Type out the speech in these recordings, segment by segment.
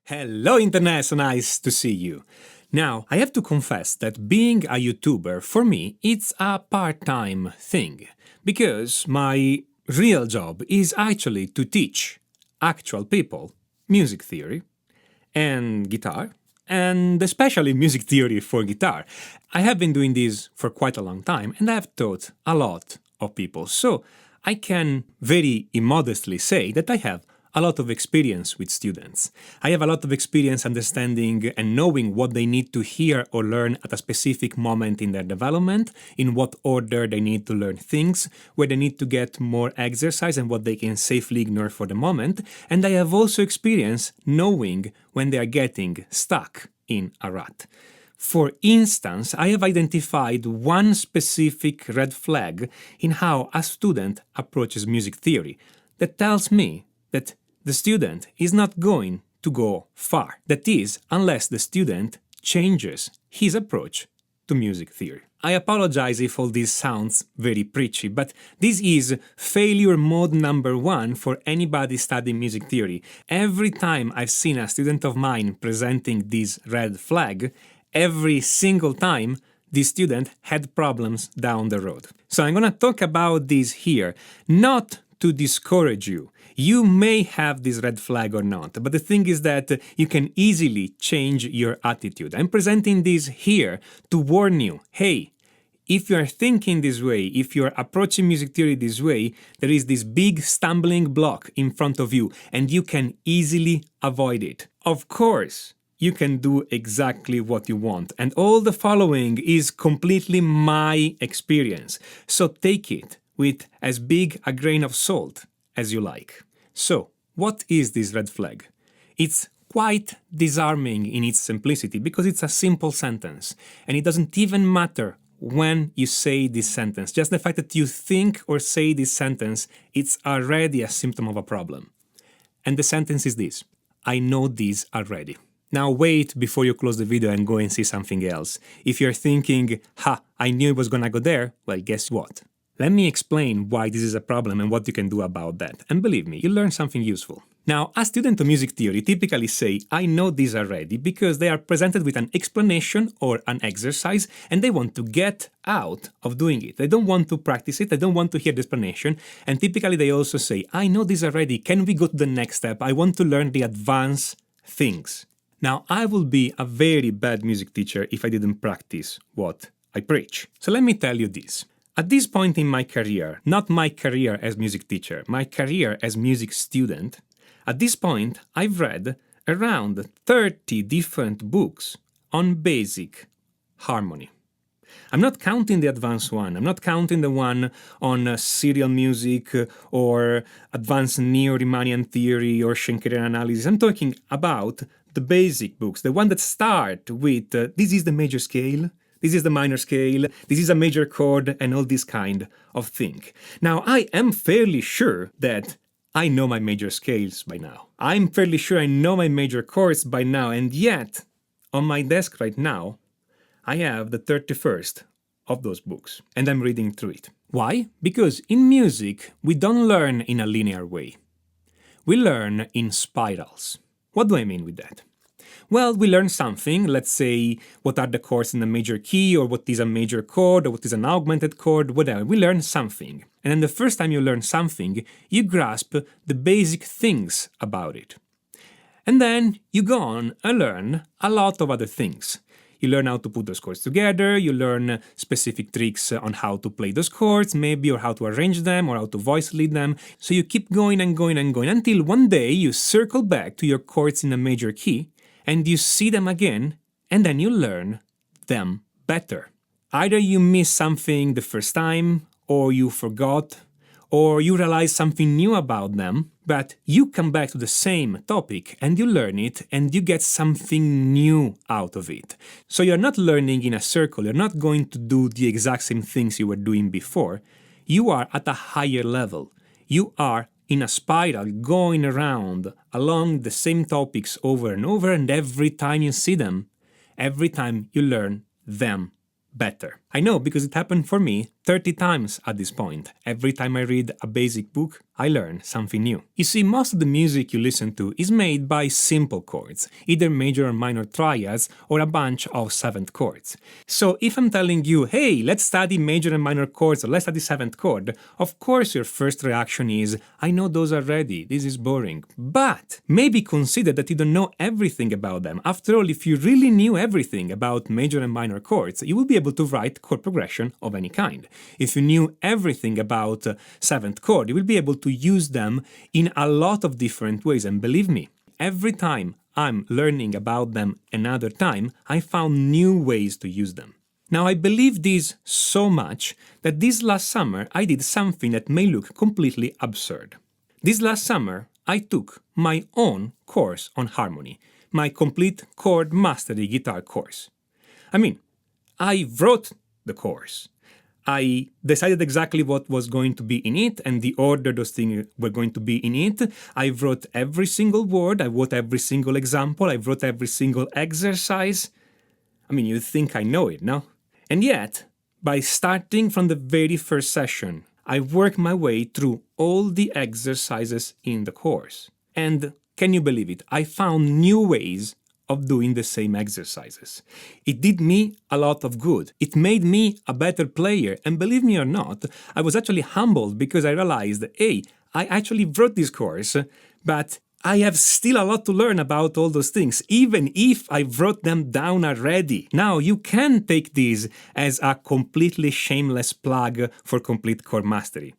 Hello Internet, so nice to see you. Now, I have to confess that being a YouTuber, for me, it's a part-time thing, because my real job is actually to teach actual people music theory and guitar, and especially music theory for guitar. I have been doing this for quite a long time, and I've taught a lot of people, so I can very immodestly say that I have a lot of experience with students. I have a lot of experience understanding and knowing what they need to hear or learn at a specific moment in their development, in what order they need to learn things, where they need to get more exercise and what they can safely ignore for the moment. And I have also experience knowing when they are getting stuck in a rut. For instance, I have identified one specific red flag in how a student approaches music theory that tells me that the student is not going to go far. That is, unless the student changes his approach to music theory. I apologize if all this sounds very preachy, but this is failure mode number one for anybody studying music theory. Every time I've seen a student of mine presenting this red flag, every single time this student had problems down the road. So I'm gonna talk about this here, not to discourage you. You may have this red flag or not, but the thing is that you can easily change your attitude. I'm presenting this here to warn you, hey, if you're thinking this way, if you're approaching music theory this way, there is this big stumbling block in front of you, and you can easily avoid it. Of course, you can do exactly what you want, and all the following is completely my experience, so take it with as big a grain of salt as you like. So, what is this red flag? It's quite disarming in its simplicity because it's a simple sentence, and it doesn't even matter when you say this sentence. Just the fact that you think or say this sentence, it's already a symptom of a problem. And the sentence is this: I know this already. Now wait before you close the video and go and see something else. If you're thinking, I knew it was gonna go there, well, guess what? Let me explain why this is a problem and what you can do about that. And believe me, you'll learn something useful. Now, a student of music theory typically say, I know this already, because they are presented with an explanation or an exercise, and they want to get out of doing it. They don't want to practice it, they don't want to hear the explanation, and typically they also say, I know this already, can we go to the next step? I want to learn the advanced things. Now, I will be a very bad music teacher if I didn't practice what I preach. So let me tell you this. At this point in my career, not my career as music teacher, my career as music student, at this point I've read around 30 different books on basic harmony. I'm not counting the advanced one, I'm not counting the one on serial music or advanced neo-Riemannian theory or Schenkerian analysis. I'm talking about the basic books, the one that start with this is the major scale, this is the minor scale, this is a major chord, and all this kind of thing. Now, I am fairly sure that I know my major scales by now. I'm fairly sure I know my major chords by now, and yet, on my desk right now, I have the 31st of those books, and I'm reading through it. Why? Because in music, we don't learn in a linear way. We learn in spirals. What do I mean with that? Well, we learn something, let's say what are the chords in a major key, or what is a major chord, or what is an augmented chord, whatever. We learn something. And then the first time you learn something, you grasp the basic things about it. And then you go on and learn a lot of other things. You learn how to put those chords together, you learn specific tricks on how to play those chords, maybe, or how to arrange them, or how to voice lead them. So you keep going and going and going until one day you circle back to your chords in a major key, and you see them again, and then you learn them better. Either you missed something the first time, or you forgot, or you realize something new about them, but you come back to the same topic and you learn it and you get something new out of it. So you're not learning in a circle, you're not going to do the exact same things you were doing before. You are at a higher level. You are in a spiral going around along the same topics over and over, and every time you see them, every time you learn them better. I know because it happened for me 30 times at this point. Every time I read a basic book, I learn something new. You see, most of the music you listen to is made by simple chords, either major or minor triads or a bunch of seventh chords. So if I'm telling you, hey, let's study major and minor chords or let's study seventh chord, of course your first reaction is, I know those already, this is boring. But maybe consider that you don't know everything about them. After all, if you really knew everything about major and minor chords, you would be able to write chord progression of any kind. If you knew everything about seventh chord, you will be able to use them in a lot of different ways. And believe me, every time I'm learning about them another time, I found new ways to use them. Now, I believe this so much that this last summer I did something that may look completely absurd. This last summer, I took my own course on harmony, my complete chord mastery guitar course. I mean, I wrote the course. I decided exactly what was going to be in it and the order those things were going to be in it. I wrote every single word, I wrote every single example, I wrote every single exercise. I mean, you think I know it, no? And yet, by starting from the very first session, I worked my way through all the exercises in the course. And can you believe it? I found new ways of doing the same exercises. It did me a lot of good. It made me a better player. And believe me or not, I was actually humbled because I realized, hey, I actually wrote this course, but I have still a lot to learn about all those things, even if I wrote them down already. Now, you can take this as a completely shameless plug for complete chord mastery.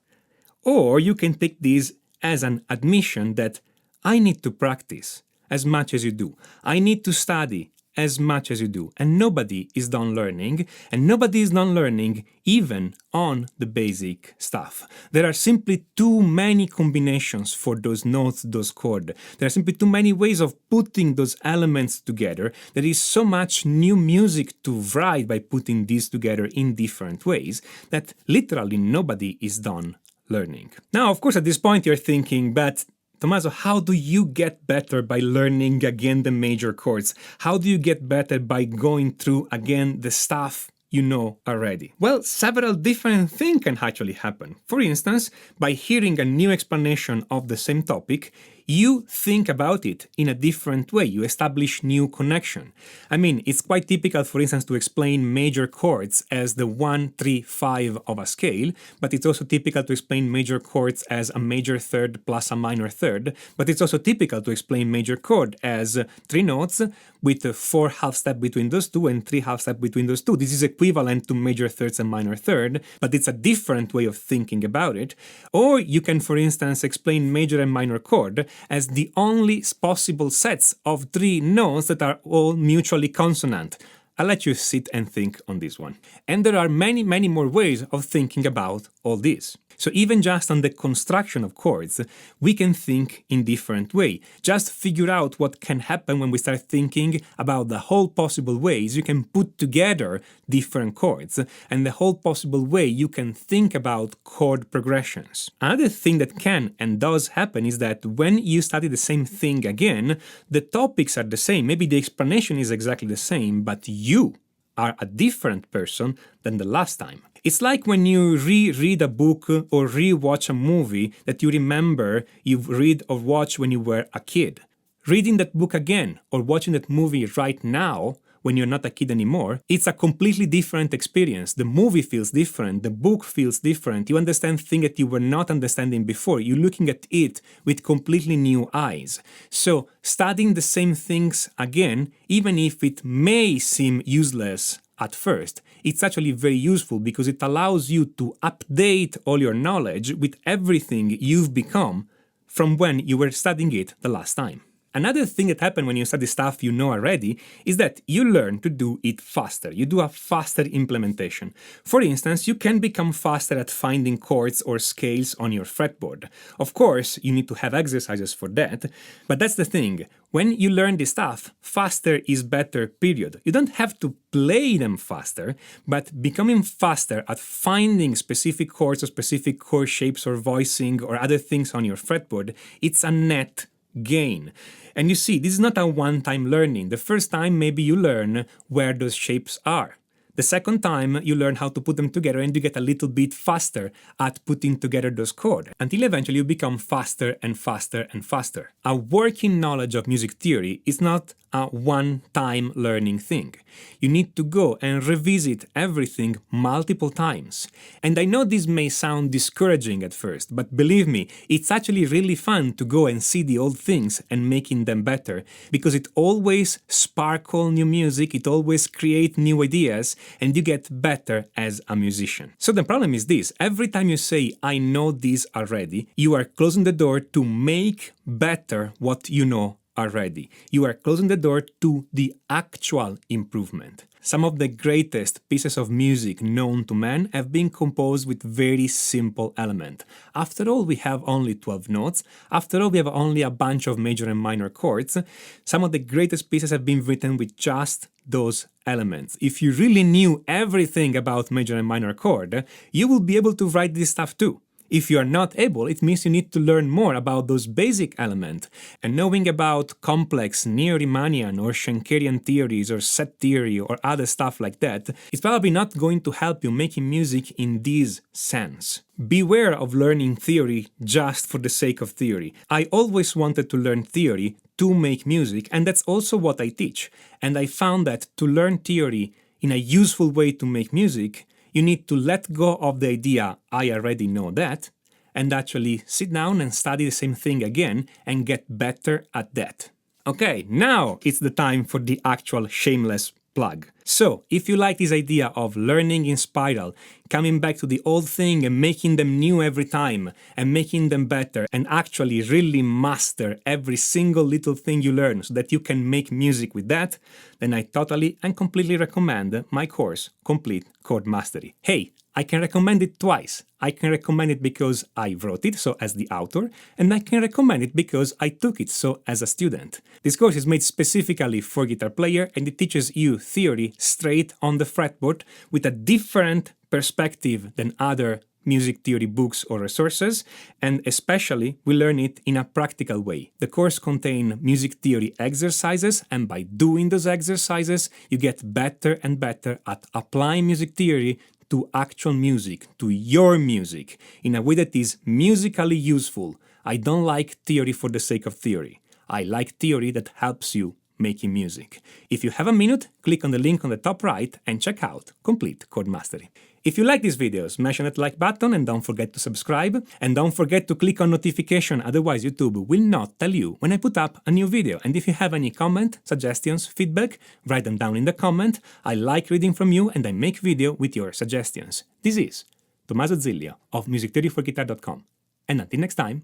Or you can take this as an admission that I need to practice as much as you do. I need to study as much as you do. And nobody is done learning, and nobody is done learning even on the basic stuff. There are simply too many combinations for those notes, those chords. There are simply too many ways of putting those elements together. There is so much new music to write by putting these together in different ways that literally nobody is done learning. Now, of course, at this point you're thinking, but Tommaso, how do you get better by learning again the major chords? How do you get better by going through again the stuff you know already? Well, several different things can actually happen. For instance, by hearing a new explanation of the same topic, you think about it in a different way. You establish new connection. I mean, it's quite typical, for instance, to explain major chords as the 1, 3, 5 of a scale, but it's also typical to explain major chords as a major third plus a minor third, but it's also typical to explain major chord as 3 notes with 4 half steps between those two and 3 half steps between those two. This is equivalent to major thirds and minor third, but it's a different way of thinking about it. Or you can, for instance, explain major and minor chord as the only possible sets of 3 notes that are all mutually consonant. I'll let you sit and think on this one. And there are many, many more ways of thinking about all this. So even just on the construction of chords, we can think in different way. Just figure out what can happen when we start thinking about the whole possible ways you can put together different chords and the whole possible way you can think about chord progressions. Another thing that can and does happen is that when you study the same thing again, the topics are the same. Maybe the explanation is exactly the same, but you are a different person than the last time. It's like when you reread a book or re-watch a movie that you remember you read or watched when you were a kid. Reading that book again or watching that movie right now when you're not a kid anymore, it's a completely different experience. The movie feels different, the book feels different, you understand things that you were not understanding before, you're looking at it with completely new eyes. So studying the same things again, even if it may seem useless at first, it's actually very useful because it allows you to update all your knowledge with everything you've become from when you were studying it the last time. Another thing that happens when you study stuff you know already is that you learn to do it faster. You do a faster implementation. For instance, you can become faster at finding chords or scales on your fretboard. Of course, you need to have exercises for that, but that's the thing. When you learn this stuff, faster is better, period. You don't have to play them faster, but becoming faster at finding specific chords or specific chord shapes or voicing or other things on your fretboard, it's a net gain. And you see, this is not a one-time learning. The first time maybe you learn where those shapes are. The second time, you learn how to put them together and you get a little bit faster at putting together those chords, until eventually you become faster and faster and faster. A working knowledge of music theory is not a one-time learning thing. You need to go and revisit everything multiple times. And I know this may sound discouraging at first, but believe me, it's actually really fun to go and see the old things and making them better, because it always sparkles new music, it always creates new ideas, and you get better as a musician. So the problem is this: every time you say, I know this already, you are closing the door to make better what you know already. You are closing the door to the actual improvement. Some of the greatest pieces of music known to man have been composed with very simple elements. After all, we have only 12 notes. After all, we have only a bunch of major and minor chords. Some of the greatest pieces have been written with just those elements. If you really knew everything about major and minor chord, you will be able to write this stuff too. If you are not able, it means you need to learn more about those basic elements, and knowing about complex neo-Riemannian or Schenkerian theories or set theory or other stuff like that is probably not going to help you making music in this sense. Beware of learning theory just for the sake of theory. I always wanted to learn theory to make music, and that's also what I teach. And I found that to learn theory in a useful way to make music, you need to let go of the idea, I already know that, and actually sit down and study the same thing again and get better at that. Okay, now it's the time for the actual shameless plug. So, if you like this idea of learning in spiral, coming back to the old thing and making them new every time, and making them better, and actually really master every single little thing you learn so that you can make music with that, then I totally and completely recommend my course, Complete Chord Mastery. Hey, I can recommend it twice. I can recommend it because I wrote it, so as the author, and I can recommend it because I took it, so as a student. This course is made specifically for guitar player, and it teaches you theory straight on the fretboard with a different perspective than other music theory books or resources, and especially we learn it in a practical way. The course contains music theory exercises, and by doing those exercises you get better and better at applying music theory to actual music, to your music, in a way that is musically useful. I don't like theory for the sake of theory. I like theory that helps you making music. If you have a minute, click on the link on the top right and check out Complete Chord Mastery. If you like these videos, smash on that like button and don't forget to subscribe. And don't forget to click on notification, otherwise YouTube will not tell you when I put up a new video. And if you have any comment, suggestions, feedback, write them down in the comment. I like reading from you and I make video with your suggestions. This is Tommaso Zillia of musictheoryforguitar.com. And until next time,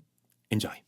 enjoy.